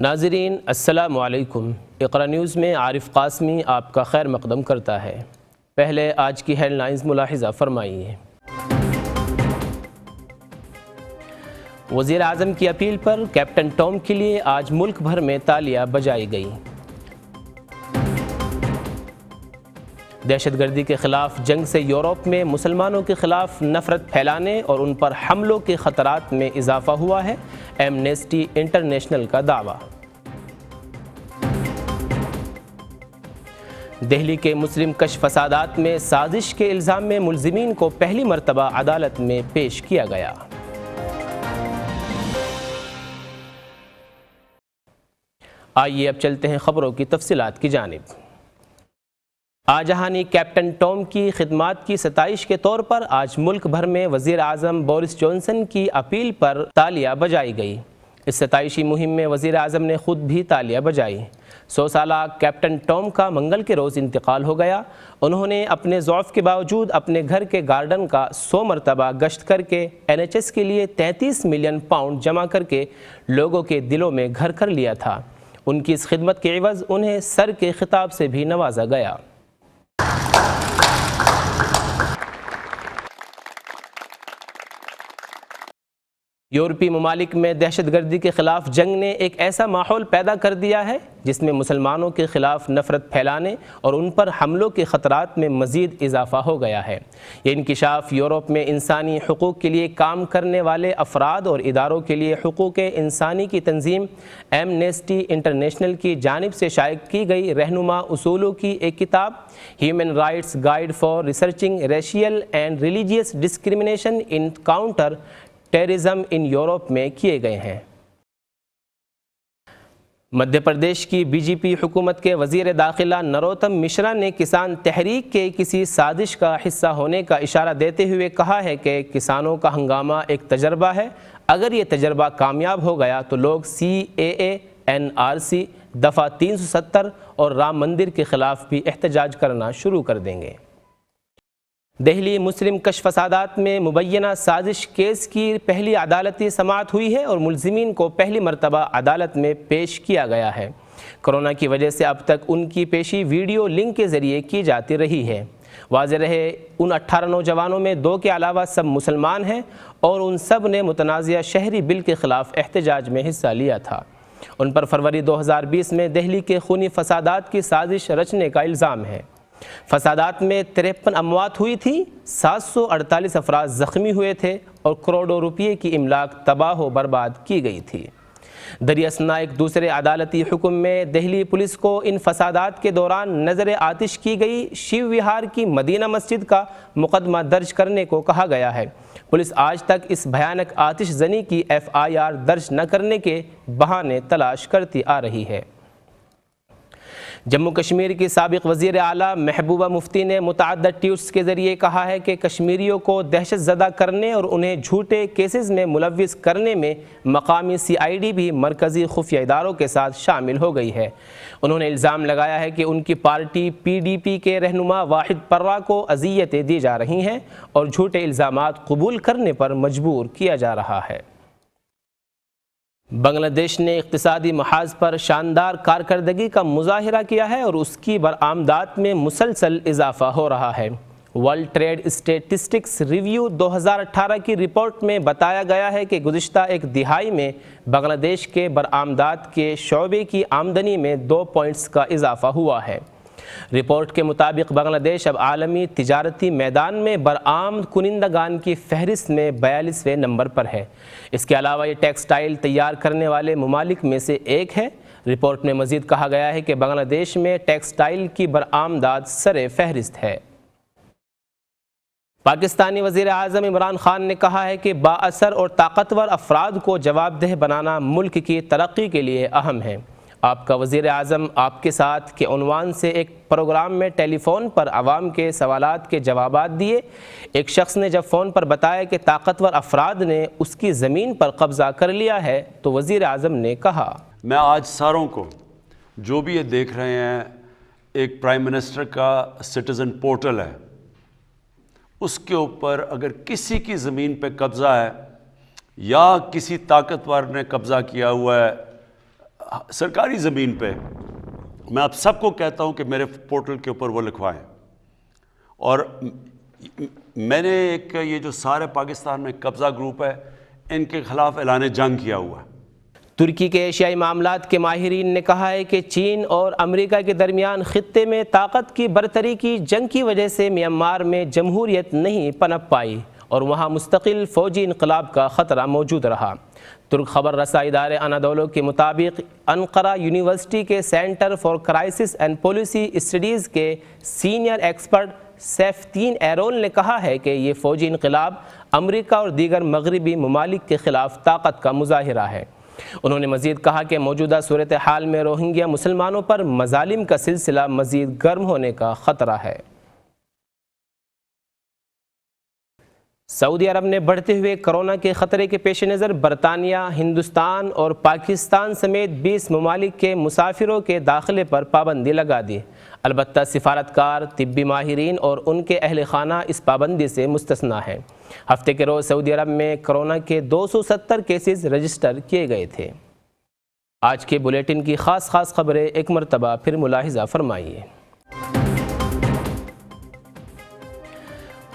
ناظرین السلام علیکم۔ اقرا نیوز میں عارف قاسمی آپ کا خیر مقدم کرتا ہے۔ پہلے آج کی ہیڈ لائنز ملاحظہ فرمائیے۔ وزیر اعظم کی اپیل پر کیپٹن ٹام کے لیے آج ملک بھر میں تالیاں بجائی گئیں۔ دہشت گردی کے خلاف جنگ سے یورپ میں مسلمانوں کے خلاف نفرت پھیلانے اور ان پر حملوں کے خطرات میں اضافہ ہوا ہے، ایمنسٹی انٹرنیشنل کا دعویٰ۔ دہلی کے مسلم کش فسادات میں سازش کے الزام میں ملزمین کو پہلی مرتبہ عدالت میں پیش کیا گیا۔ آئیے اب چلتے ہیں خبروں کی تفصیلات کی جانب۔ آجہانی کیپٹن ٹام کی خدمات کی ستائش کے طور پر آج ملک بھر میں وزیر اعظم بورس جانسن کی اپیل پر تالیاں بجائی گئی۔ اس ستائشی مہم میں وزیر اعظم نے خود بھی تالیاں بجائی۔ 100 سالہ کیپٹن ٹام کا منگل کے روز انتقال ہو گیا۔ انہوں نے اپنے ضعف کے باوجود اپنے گھر کے گارڈن کا 100 مرتبہ گشت کر کے NHS کے لیے 33 ملین پاؤنڈ جمع کر کے لوگوں کے دلوں میں گھر کر لیا تھا۔ ان کی اس خدمت کے عوض انہیں سر کے خطاب سے بھی نوازا گیا۔ یورپی ممالک میں دہشت گردی کے خلاف جنگ نے ایک ایسا ماحول پیدا کر دیا ہے جس میں مسلمانوں کے خلاف نفرت پھیلانے اور ان پر حملوں کے خطرات میں مزید اضافہ ہو گیا ہے۔ یہ انکشاف یورپ میں انسانی حقوق کے لیے کام کرنے والے افراد اور اداروں کے لیے حقوق انسانی کی تنظیم ایمنسٹی انٹرنیشنل کی جانب سے شائع کی گئی رہنما اصولوں کی ایک کتاب human rights guide for researching racial and religious discrimination in counter terrorism in Europe میں کیے گئے ہیں۔ مدھیہ پردیش کی BJP حکومت کے وزیر داخلہ نروتم مشرا نے کسان تحریک کے کسی سازش کا حصہ ہونے کا اشارہ دیتے ہوئے کہا ہے کہ کسانوں کا ہنگامہ ایک تجربہ ہے۔ اگر یہ تجربہ کامیاب ہو گیا تو لوگ CAA، NRC، دفعہ 370 اور رام مندر کے خلاف بھی احتجاج کرنا شروع کر دیں گے۔ دہلی مسلم کش فسادات میں مبینہ سازش کیس کی پہلی عدالتی سماعت ہوئی ہے اور ملزمین کو پہلی مرتبہ عدالت میں پیش کیا گیا ہے۔ کرونا کی وجہ سے اب تک ان کی پیشی ویڈیو لنک کے ذریعے کی جاتی رہی ہے۔ واضح رہے ان 18 نوجوانوں میں 2 کے علاوہ سب مسلمان ہیں اور ان سب نے متنازعہ شہری بل کے خلاف احتجاج میں حصہ لیا تھا۔ ان پر فروری 2020 میں دہلی کے خونی فسادات کی سازش رچنے کا الزام ہے۔ فسادات میں 53 اموات ہوئی تھی، 748 افراد زخمی ہوئے تھے اور کروڑوں روپے کی املاک تباہ و برباد کی گئی تھی۔ دریں اثنا ایک دوسرے عدالتی حکم میں دہلی پولیس کو ان فسادات کے دوران نظر آتش کی گئی شیو وہار کی مدینہ مسجد کا مقدمہ درج کرنے کو کہا گیا ہے۔ پولیس آج تک اس بھیانک آتش زنی کی FIR درج نہ کرنے کے بہانے تلاش کرتی آ رہی ہے۔ جموں کشمیر کی سابق وزیر اعلیٰ محبوبہ مفتی نے متعدد ٹویٹس کے ذریعے کہا ہے کہ کشمیریوں کو دہشت زدہ کرنے اور انہیں جھوٹے کیسز میں ملوث کرنے میں مقامی CID بھی مرکزی خفیہ اداروں کے ساتھ شامل ہو گئی ہے۔ انہوں نے الزام لگایا ہے کہ ان کی پارٹی PDP کے رہنما واحد پرہ کو اذیتیں دی جا رہی ہیں اور جھوٹے الزامات قبول کرنے پر مجبور کیا جا رہا ہے۔ بنگلہ دیش نے اقتصادی محاذ پر شاندار کارکردگی کا مظاہرہ کیا ہے اور اس کی برآمدات میں مسلسل اضافہ ہو رہا ہے۔ ورلڈ ٹریڈ اسٹیٹسٹکس ریویو 2018 کی رپورٹ میں بتایا گیا ہے کہ گزشتہ ایک دہائی میں بنگلہ دیش کے برآمدات کے شعبے کی آمدنی میں 2 پوائنٹس کا اضافہ ہوا ہے۔ رپورٹ کے مطابق بنگلہ دیش اب عالمی تجارتی میدان میں برآمد کنندگان کی فہرست میں 42ویں نمبر پر ہے۔ اس کے علاوہ یہ ٹیکسٹائل تیار کرنے والے ممالک میں سے ایک ہے۔ رپورٹ میں مزید کہا گیا ہے کہ بنگلہ دیش میں ٹیکسٹائل کی برآمدات سر فہرست ہے۔ پاکستانی وزیر اعظم عمران خان نے کہا ہے کہ بااثر اور طاقتور افراد کو جواب دہ بنانا ملک کی ترقی کے لیے اہم ہے۔ آپ کا وزیر اعظم آپ کے ساتھ کے عنوان سے ایک پروگرام میں ٹیلی فون پر عوام کے سوالات کے جوابات دیے۔ ایک شخص نے جب فون پر بتایا کہ طاقتور افراد نے اس کی زمین پر قبضہ کر لیا ہے تو وزیر اعظم نے کہا، میں آج ساروں کو جو بھی یہ دیکھ رہے ہیں ایک پرائم منسٹر کا سٹیزن پورٹل ہے، اس کے اوپر اگر کسی کی زمین پہ قبضہ ہے یا کسی طاقتور نے قبضہ کیا ہوا ہے سرکاری زمین پہ میں آپ سب کو کہتا ہوں کہ میرے پورٹل کے اوپر وہ لکھوائیں. اور میں نے ایک یہ جو سارے پاکستان میں قبضہ گروپ ہے ان کے خلاف اعلان جنگ کیا ہوا ہے. ترکی کے ایشیائی معاملات کے ماہرین نے کہا ہے کہ چین اور امریکہ کے درمیان خطے میں طاقت کی برتری کی جنگ کی وجہ سے میانمار میں جمہوریت نہیں پنپ پائی اور وہاں مستقل فوجی انقلاب کا خطرہ موجود رہا. ترک خبر رساں ادارے انادولو کے مطابق انقرہ یونیورسٹی کے centre for crisis and policy studies کے سینئر ایکسپرٹ سیفتین ایرون نے کہا ہے کہ یہ فوجی انقلاب امریکہ اور دیگر مغربی ممالک کے خلاف طاقت کا مظاہرہ ہے. انہوں نے مزید کہا کہ موجودہ صورتحال میں روہنگیا مسلمانوں پر مظالم کا سلسلہ مزید گرم ہونے کا خطرہ ہے. سعودی عرب نے بڑھتے ہوئے کرونا کے خطرے کے پیش نظر برطانیہ، ہندوستان اور پاکستان سمیت 20 ممالک کے مسافروں کے داخلے پر پابندی لگا دی. البتہ سفارتکار، طبی ماہرین اور ان کے اہل خانہ اس پابندی سے مستثنیٰ ہیں. ہفتے کے روز سعودی عرب میں کرونا کے 270 کیسز رجسٹر کیے گئے تھے. آج کے بلیٹن کی خاص خبریں ایک مرتبہ پھر ملاحظہ فرمائیے.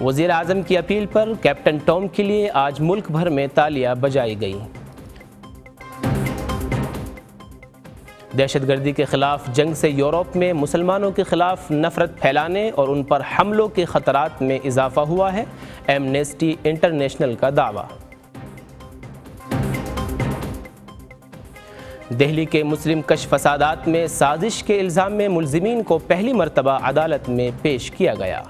وزیر اعظم کی اپیل پر کیپٹن ٹام کے لیے آج ملک بھر میں تالیاں بجائی گئیں. دہشت گردی کے خلاف جنگ سے یورپ میں مسلمانوں کے خلاف نفرت پھیلانے اور ان پر حملوں کے خطرات میں اضافہ ہوا ہے، ایمنسٹی انٹرنیشنل کا دعویٰ. دہلی کے مسلم کش فسادات میں سازش کے الزام میں ملزمین کو پہلی مرتبہ عدالت میں پیش کیا گیا.